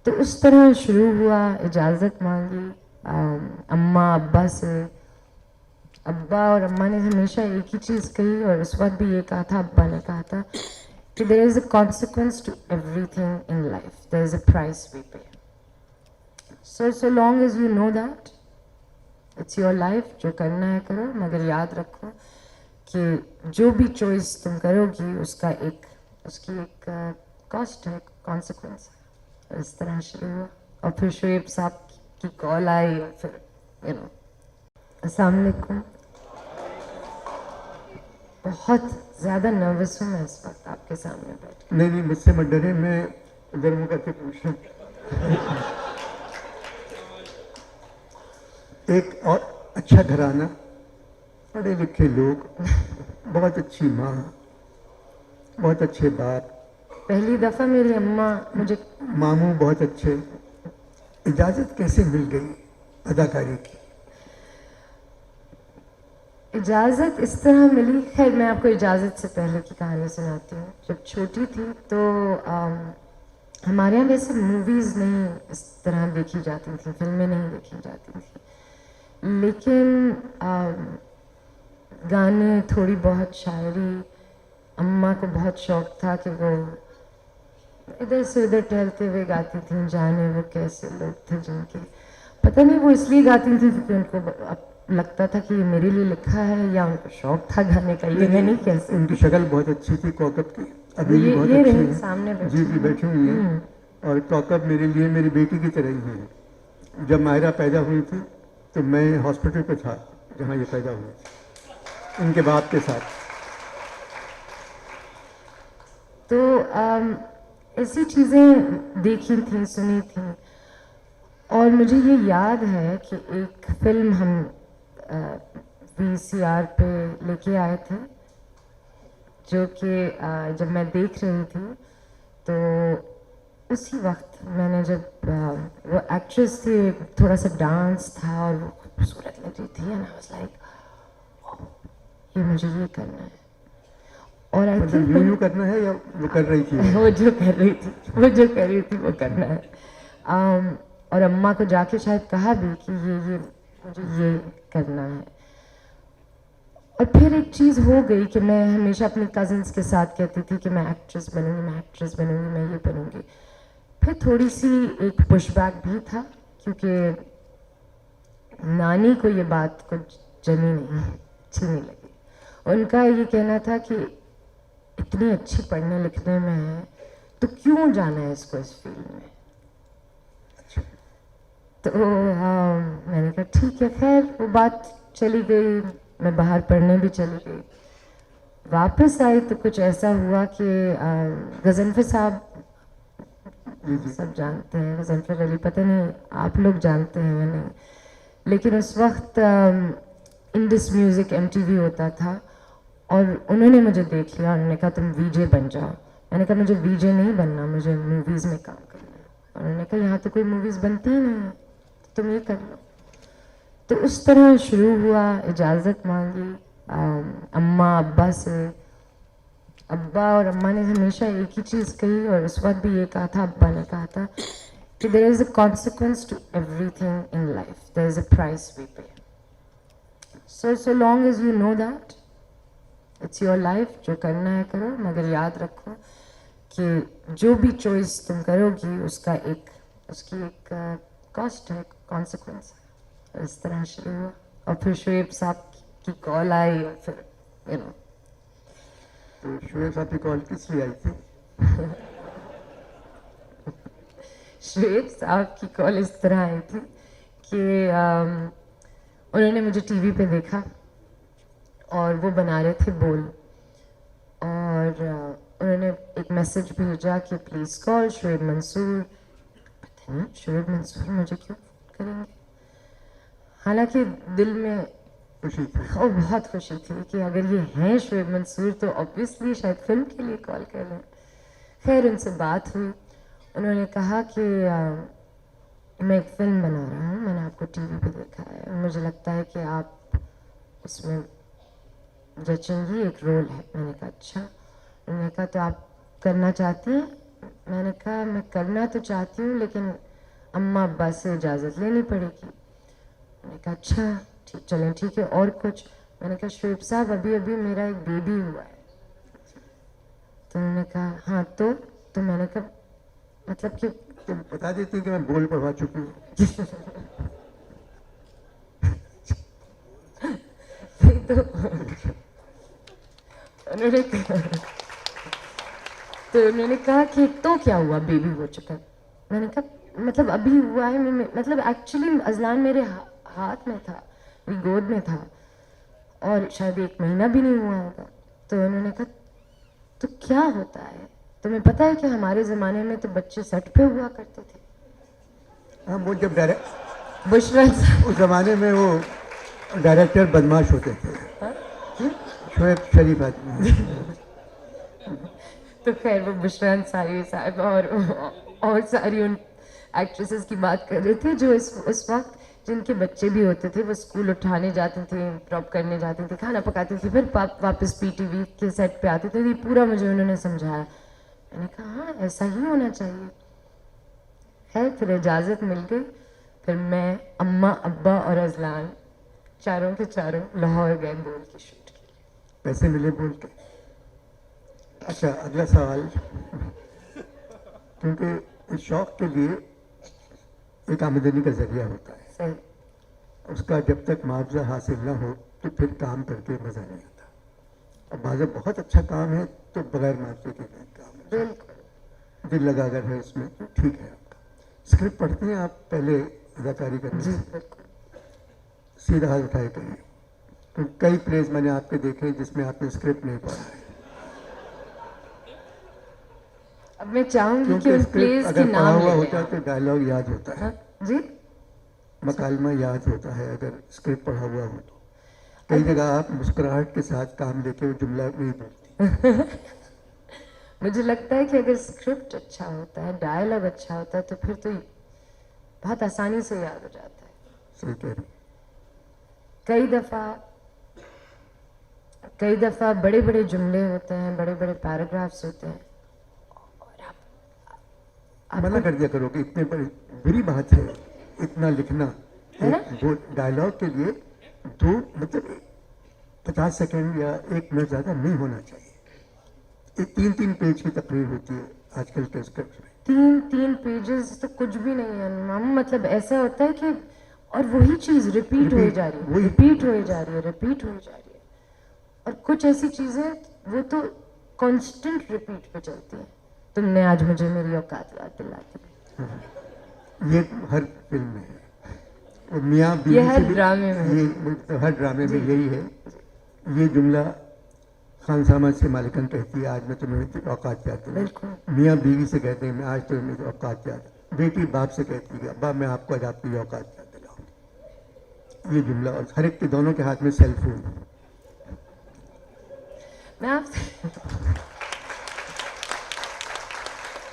तो उस तरह शुरू हुआ। इजाज़त मांगी अम्मा अब्बा से। अब्बा और अम्मा ने हमेशा एक ही चीज़ कही, और उस वक्त भी ये कहा था, अब्बा ने कहा था कि there is a consequence to everything in life, there is a price we pay. So long as you know that it's your life, जो करना है करो, मगर याद रखो कि जो भी चॉइस तुम करोगी उसकी एक कॉस्ट है, कॉन्सिक्वेंस है। इस तरह शुरू हुआ, और फिर शुएब साहब की कॉल आई, और फिर अस्सलाम वालेकुम। बहुत ज़्यादा नर्वस हूँ मैं इस वक्त आपके सामने बैठ। नहीं, मुझसे मत डरे, मैं इधर मुँह करके पूछ रहा हूँ। एक और अच्छा घराना, पढ़े लिखे लोग, बहुत अच्छी माँ, बहुत अच्छे बाप, पहली दफ़ा मेरी अम्मा मुझे, मामू बहुत अच्छे। इजाज़त कैसे मिल गई अदाकारी की? इजाज़त इस तरह मिली। खैर, मैं आपको इजाज़त से पहले की कहानी सुनाती हूँ। जब छोटी थी तो हमारे यहाँ वैसे मूवीज़ नहीं इस तरह देखी जाती थी, फिल्में नहीं देखी जाती थी, लेकिन गाने, थोड़ी बहुत शायरी, अम्मा को बहुत शौक़ था कि वो इधर से उधर टहलते हुए गाती थी, जाने वो कैसे लोग थे जिनके, पता नहीं वो इसलिए गाती थी क्योंकि उनको लगता था कि ये मेरे लिए लिखा है, या उनको शौक था गाने का, ये मैं नहीं कह सकती। उनकी शक्ल बहुत अच्छी थी कौकब की, अभी भी बहुत ये अच्छी रही है। सामने बैठी। जी बैठी हुई है। और कौकब मेरे लिए मेरी बेटी की तरह ही है। जब मायरा पैदा हुई थी तो मैं हॉस्पिटल पे था जहाँ ये पैदा हुई थी, उनके बाप के साथ। तो ऐसी चीज़ें देखी थी, सुनी थी। और मुझे ये याद है कि एक फिल्म हम VCR पे लेके आए थे, जो कि जब मैं देख रही थी तो उसी वक्त मैंने जब वो एक्ट्रेस थी, थोड़ा सा डांस था और वो खूबसूरत लग रही थी, एंड आई वाज लाइक ये मुझे ये करना है। और आई थिंक यूं करना है या वो कर रही थी? वो जो कर रही थी, वो जो कर रही थी वो करना है। और अम्मा को जाके शायद कहा भी कि ये मुझे ये करना है। और फिर एक चीज़ हो गई कि मैं हमेशा अपनी कज़न्स के साथ कहती थी कि मैं एक्ट्रेस बनूंगी, मैं एक्ट्रेस बनूंगी, मैं ये बनूंगी। फिर थोड़ी सी एक पुशबैक भी था, क्योंकि नानी को ये बात कुछ जमी नहीं, अच्छी नहीं लगी। उनका ये कहना था कि इतनी अच्छी पढ़ने लिखने में है तो क्यों जाना है इसको इस फील्ड में। तो मैंने कहा ठीक है। खैर वो बात चली गई, मैं बाहर पढ़ने भी चली गई। वापस आई तो कुछ ऐसा हुआ कि गज़नफ़र साहब, सब जानते हैं गज़नफ़र अली, पता नहीं आप लोग जानते हैं या नहीं, लेकिन उस वक्त इंडस म्यूज़िक MTV होता था, और उन्होंने मुझे देख लिया, उन्होंने कहा तुम VJ बन जाओ। मैंने कहा मुझे VJ नहीं बनना, मुझे मूवीज़ में काम करना है। उन्होंने कहा यहाँ तो कोई मूवीज़ बनती ही नहीं है, तो तुम ये कर लो। तो उस तरह शुरू हुआ। इजाज़त मांगी अम्मा अब्बा से। अब्बा और अम्मा ने हमेशा एक ही चीज़ कही, और उस वक्त भी ये कहा था, अब्बा ने कहा था कि there is a consequence to everything in life, there is a price we pay. So long as you know that it's your life, जो करना है करो, मगर याद रखो कि जो भी चॉइस तुम करोगी उसकी एक कॉस्ट है, कॉन्सिक्वेंस है। इस तरह शुरू हुआ, और फिर शुएब साहब की कॉल आई, और फिर तो शुएब साहब की कॉल किस लिए आई थी? शुएब साहब की कॉल इस तरह आई थी कि उन्होंने मुझे टीवी पे देखा और वो बना रहे थे बोल, और उन्होंने एक मैसेज भेजा कि प्लीज़ कॉल शुएब मंसूर। पता नहीं शुएब मंसूर मुझे क्यों करेंगे, हालांकि दिल में खुशी थी, और बहुत खुशी थी कि अगर ये हैं शुएब मंसूर तो ऑब्वियसली शायद फिल्म के लिए कॉल कर रहे हैं। खैर उनसे बात हुई, उन्होंने कहा कि मैं एक फ़िल्म बना रहा हूँ, मैंने आपको टीवी पे देखा है, मुझे लगता है कि आप उसमें जचेंगी, एक रोल है। मैंने कहा अच्छा। उन्होंने कहा तो आप करना चाहती हैं? मैंने कहा मैं करना तो चाहती हूँ लेकिन अम्मा अब्बा से इजाज़त लेनी पड़ेगी। मैंने कहा अच्छा ठीक, चलें ठीक है, और कुछ? मैंने कहा शोएब साहब अभी अभी मेरा एक बेबी हुआ है। तो उन्होंने कहा हाँ तो मैंने कहा मतलब कि तुम बता देती कि मैं बोल पढ़वा चुकी हूँ। तो उन्होंने कहा तो उन्होंने कहा कि तो क्या हुआ, बेबी हो चुका है। मैंने कहा मतलब अभी हुआ है, मतलब एक्चुअली अजलान मेरे हाथ में था, मेरी गोद में था और शायद 1 महीना भी नहीं हुआ होगा। तो उन्होंने कहा तो क्या होता है, तुम्हें पता है कि हमारे ज़माने में तो बच्चे सट पे हुआ करते थे। हाँ, वो जब डायरेक्ट बुशरा उस जमाने में वो डायरेक्टर बदमाश होते थे। शोएब शरीफ आदमी। तो खैर वो बुशरा अंसारी साहब और सारी उन एक्ट्रेसेस की बात कर रहे थे जो उस वक्त जिनके बच्चे भी होते थे, वो स्कूल उठाने जाते थे, ड्रॉप करने जाते थे, खाना पकाते थे, फिर वापस पीटीवी के सेट पे आते थे। ये पूरा मुझे उन्होंने समझाया। मैंने कहा हाँ ऐसा ही होना चाहिए। खैर फिर इजाज़त मिल गई। फिर मैं, अम्मा, अब्बा और अजलान चारों के चारों लाहौर गए बोल की शूट के लिए। पैसे मिले बोल के। अच्छा, अगला सवाल, क्योंकि इस शौक के लिए एक आमदनी का जरिया होता है, सही, उसका जब तक मुआवजा हासिल ना हो तो फिर काम करके मज़ा नहीं आता। अब बाज़ बहुत अच्छा काम है तो बगैर मुआवजे के काम है, बिल्कुल दिल लगा अगर है इसमें तो ठीक है। आपका स्क्रिप्ट पढ़ते हैं आप पहले अदाकारी करने जी, से? बिल्कुल। सीधा हाथ उठाए करिए। तो कई प्लेस मैंने आपके देखे जिसमें आपने स्क्रिप्ट नहीं पढ़ा है, अब मैं चाहूंगी कि क्योंकि उन स्क्रिप्ट प्लेस के अगर पढ़ा नाम हुआ ले होता लें। है तो डायलॉग याद होता है, हाँ, जी, मकालमा याद होता है अगर स्क्रिप्ट पढ़ा हुआ हो तो। कई जगह आप मुस्कुराहट के साथ काम लेके वो जुमला नहीं बोलती। मुझे लगता है कि अगर स्क्रिप्ट अच्छा होता है, डायलॉग अच्छा होता है, तो फिर तो बहुत आसानी से याद हो जाता है। सही कह रही। कई दफ़ा बड़े बड़े जुमले होते हैं, बड़े बड़े पैराग्राफ्स होते हैं और आप मना कर दिया करो कि इतने बड़ी बुरी बात है इतना लिखना। है ना? एक वो डायलॉग के लिए दो मतलब 50 सेकंड या 1 मिनट ज़्यादा नहीं होना चाहिए। 3-3 पेज की तकरीर होती है आजकल के स्क्रिप्ट में। 3 पेजेस तो कुछ भी नहीं है माम, मतलब ऐसा होता है कि और वही चीज़ रिपीट हो जा रही है, वही- रिपीट हो जा रही है, रिपीट हो जा रही है। और कुछ ऐसी चीज़ें वो तो कांस्टेंट रिपीट पे चलती हैं। तुमने आज मुझे मेरी औकात याद दिला दी। ये हर फिल्म में है, और मियाँ बीवी ये हर से भी- ड्रामे में है। ये तो हर ड्रामे में जी। यही है। ये जुमला खानसामा से मालिकन कहती है, आज मैं तुम्हें मेरी औकात याद दिलाऊं। बिल्कुल। मियाँ बीवी से कहते हैं, मैं आज तुम्हें मेरी औकात याद। बेटी बाप से कहती है, अब्बा मैं आपको आज आपकी औकात याद दिलाऊं। ये जुमला, और हर एक के दोनों के हाथ में सेल फोन। मैं आपसे